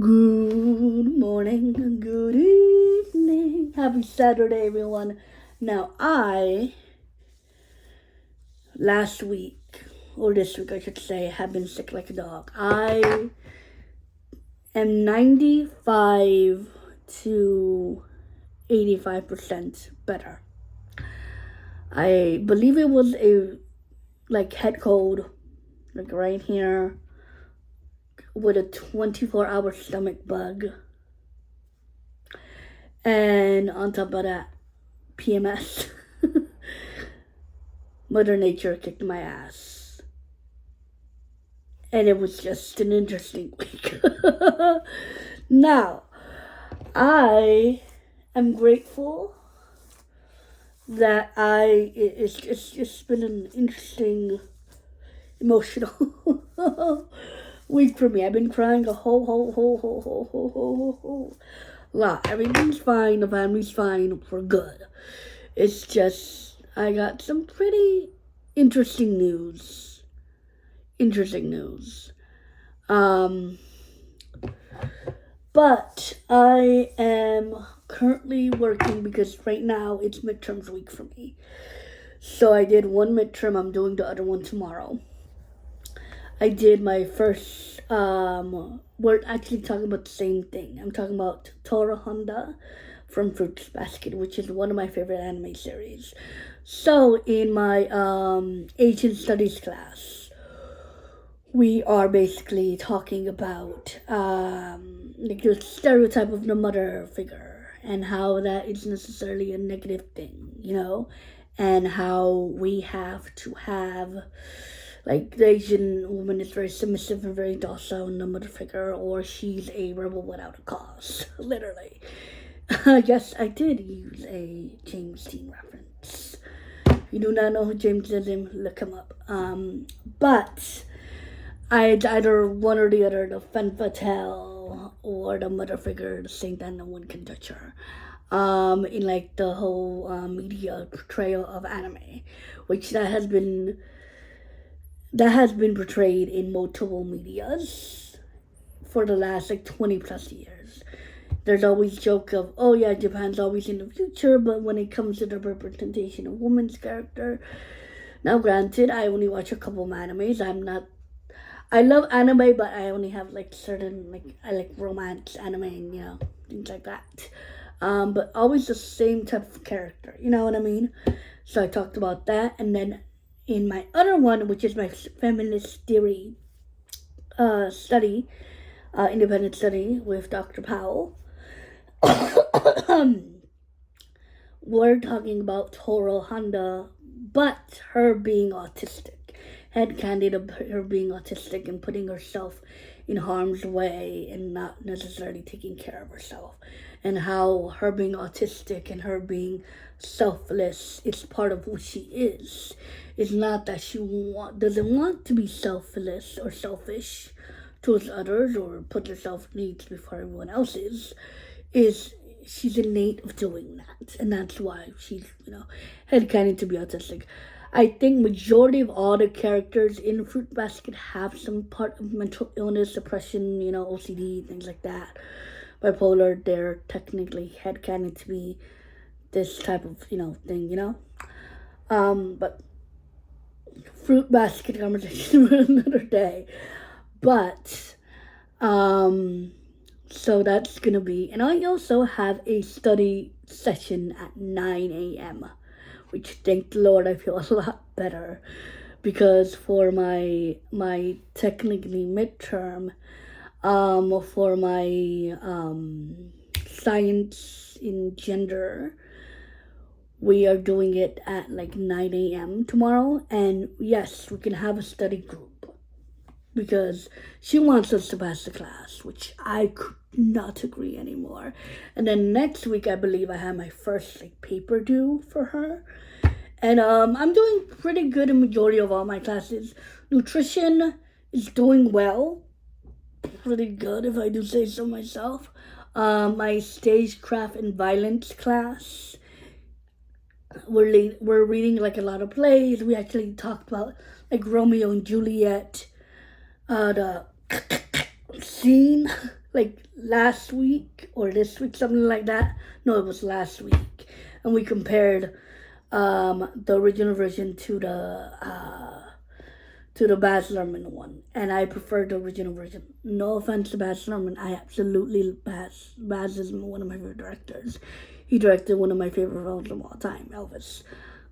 Good morning, good evening. Happy Saturday, everyone. Now, last week, or this week, I should say, have been sick like a dog. I am 95 to 85% better. I believe it was a head cold, right here, with a 24-hour stomach bug. And on top of that, PMS. Mother Nature kicked my ass. And it was just an interesting week. Now, I am grateful that it's just been an interesting, emotional week for me. I've been crying a whole lot. Everything's fine. The family's fine. We're good. It's just I got some pretty interesting news. But I am currently working because right now it's midterms week for me. So I did one midterm. I'm doing the other one tomorrow. I did my first, we're actually talking about the same thing. I'm talking about Tora Honda from Fruits Basket, which is one of my favorite anime series. So in my Asian Studies class, we are basically talking about the stereotype of the mother figure and how that is necessarily a negative thing, and how we have to have, the Asian woman is very submissive and very docile in the mother figure, or she's a rebel without a cause, literally. Yes, I did use a James Dean reference. If you do not know who James is, look him up. But I'd either one or the other, the femme fatale or the mother figure, saying that no one can touch her. In the whole media portrayal of anime, which that has been portrayed in multiple medias for the last 20 plus years. There's always joke of, oh yeah, Japan's always in the future, but when it comes to the representation of women's character, now granted, I only watch a couple of animes. I love anime, but I only have certain, I like romance anime and, things like that. But always the same type of character, you know what I mean? So I talked about that, and then in my other one, which is my feminist theory study, independent study with Dr. Powell, we're talking about Toro Honda, but her being autistic. Headcanon of her being autistic and putting herself in harm's way and not necessarily taking care of herself. And how her being autistic and her being selfless is part of who she is. It's not that she doesn't want to be selfless or selfish towards others or put herself needs before everyone else's. She's innate of doing that. And that's why she's, headcanon to be autistic. I think majority of all the characters in Fruit Basket have some part of mental illness, depression, OCD, things like that. Bipolar, they're technically headcanon to be this type of, thing, But Fruit Basket conversation for another day. But, so that's gonna be, and I also have a study session at 9 a.m., which, thank the Lord, I feel a lot better, because for my technically midterm, for my science in gender, we are doing it at 9 a.m. tomorrow, and yes, we can have a study group, because she wants us to pass the class, which I could not agree anymore. And then next week, I believe I have my first paper due for her. And I'm doing pretty good in majority of all my classes. Nutrition is doing well. Pretty good, if I do say so myself. My stagecraft and violence class, we're reading a lot of plays. We actually talked about Romeo and Juliet, the scene, last week or this week, something like that. No, it was last week, and we compared the original version to the Baz Luhrmann one, and I prefer the original version. No offense to Baz Luhrmann, I absolutely Baz is one of my favorite directors. He directed one of my favorite films of all time, Elvis.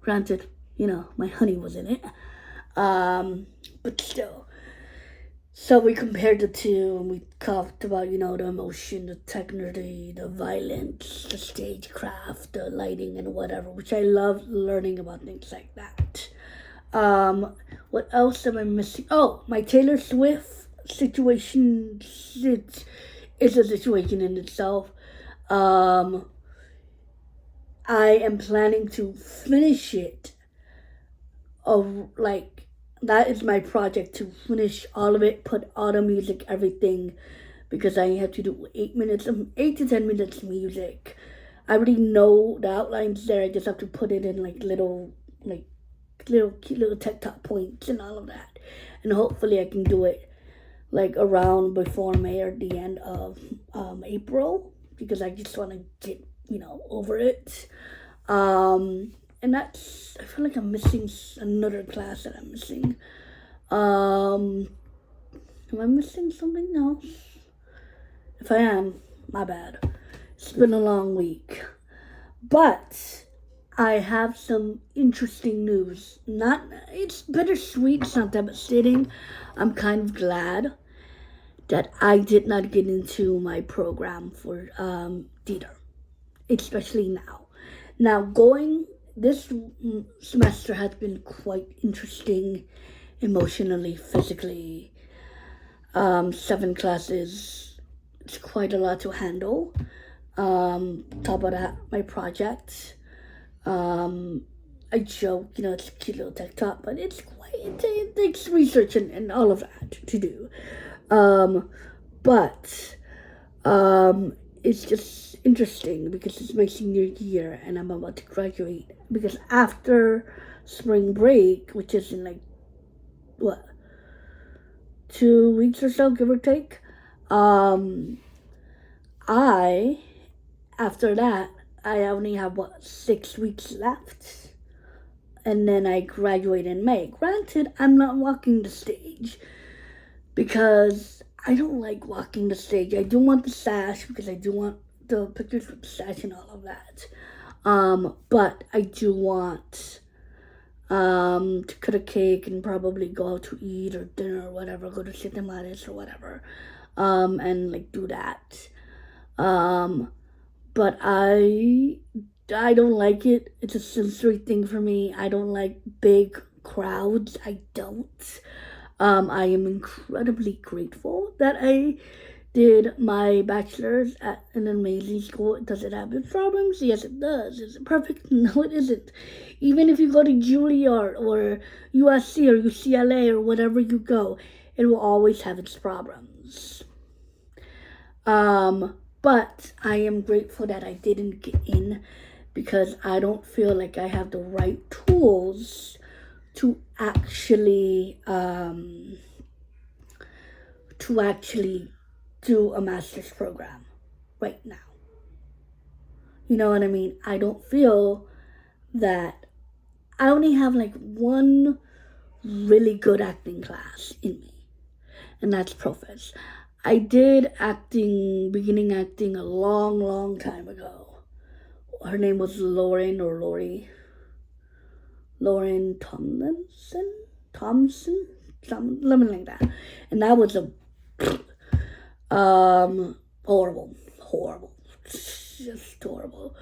Granted, my honey was in it, but still. So we compared the two, and we talked about the emotion, the technology, the violence, the stagecraft, the lighting, and whatever, which I love learning about things like that. What else am I missing? Oh, my Taylor Swift situation is a situation in itself. I am planning to finish it. That is my project, to finish all of it, put all the music, everything, because I have to do 8 to 10 minutes music. I already know the outlines there. I just have to put it in little cute little TikTok points and all of that, and hopefully I can do it around before May or the end of April, because I just want to get over it. And that's, I feel like I'm missing another class that I'm missing. Am I missing something else? If I am, my bad. It's been a long week, but I have some interesting news. It's bittersweet, it's not devastating. I'm kind of glad that I did not get into my program for theater, especially now. Now, this semester has been quite interesting, emotionally, physically. 7 classes, it's quite a lot to handle. Top of that, my project. I joke, it's a cute little TikTok, but it takes research and all of that to do. But it's just interesting because it's my senior year and I'm about to graduate. Because after spring break, which is in 2 weeks or so, give or take, after that, I only have 6 weeks left, and then I graduate in May. Granted, I'm not walking the stage because I don't like walking the stage. I do want the sash because I do want the pictures with the sash and all of that. But I do want to cut a cake and probably go out to eat or dinner or whatever, go to Cinematis or whatever, and do that. But I don't like it. It's a sensory thing for me. I don't like big crowds. I don't. I am incredibly grateful that I did my bachelor's at an amazing school. Does it have its problems? Yes, it does. Is it perfect? No, it isn't. Even if you go to Juilliard or USC or UCLA or whatever you go, it will always have its problems. But I am grateful that I didn't get in because I don't feel like I have the right tools to actually do a master's program right now. You know what I mean? I don't feel that I only have one really good acting class in me, and that's Profes. I did beginning acting a long, long time ago. Her name was Lauren Thompson, something like that. And that was horrible, just horrible.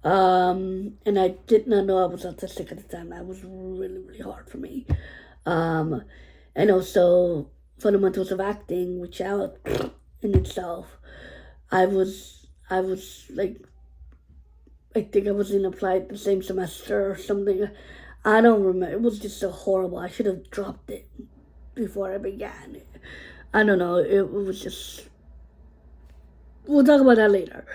And I did not know I was autistic at the time. That was really, really hard for me. And also fundamentals of acting, which out in itself, I think I was in applied the same semester or something. I don't remember. It was just so horrible. I should have dropped it before I began. I don't know. It was just. We'll talk about that later.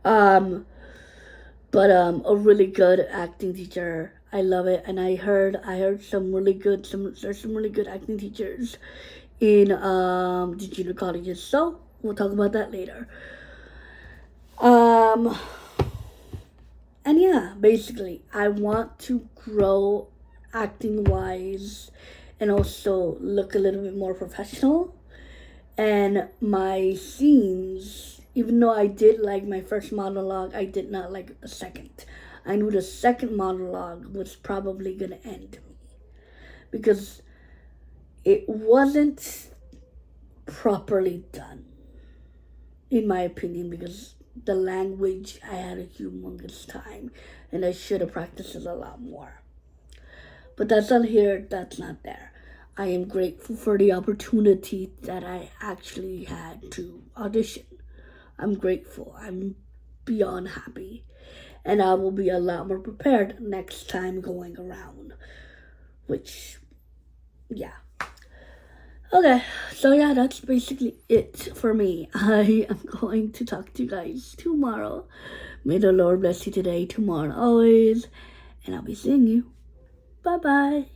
But a really good acting teacher. I love it, and I heard there's some really good acting teachers in the junior colleges. So we'll talk about that later. And yeah, basically, I want to grow acting wise and also look a little bit more professional. And my scenes, even though I did like my first monologue, I did not like the second. I knew the second monologue was probably going to end me because it wasn't properly done, in my opinion, because the language, I had a humongous time and I should have practiced it a lot more. But that's not here, that's not there. I am grateful for the opportunity that I actually had to audition. I'm grateful. I'm beyond happy. And I will be a lot more prepared next time going around. Which, yeah. Okay, so yeah, that's basically it for me. I am going to talk to you guys tomorrow. May the Lord bless you today, tomorrow, and always. And I'll be seeing you. Bye-bye.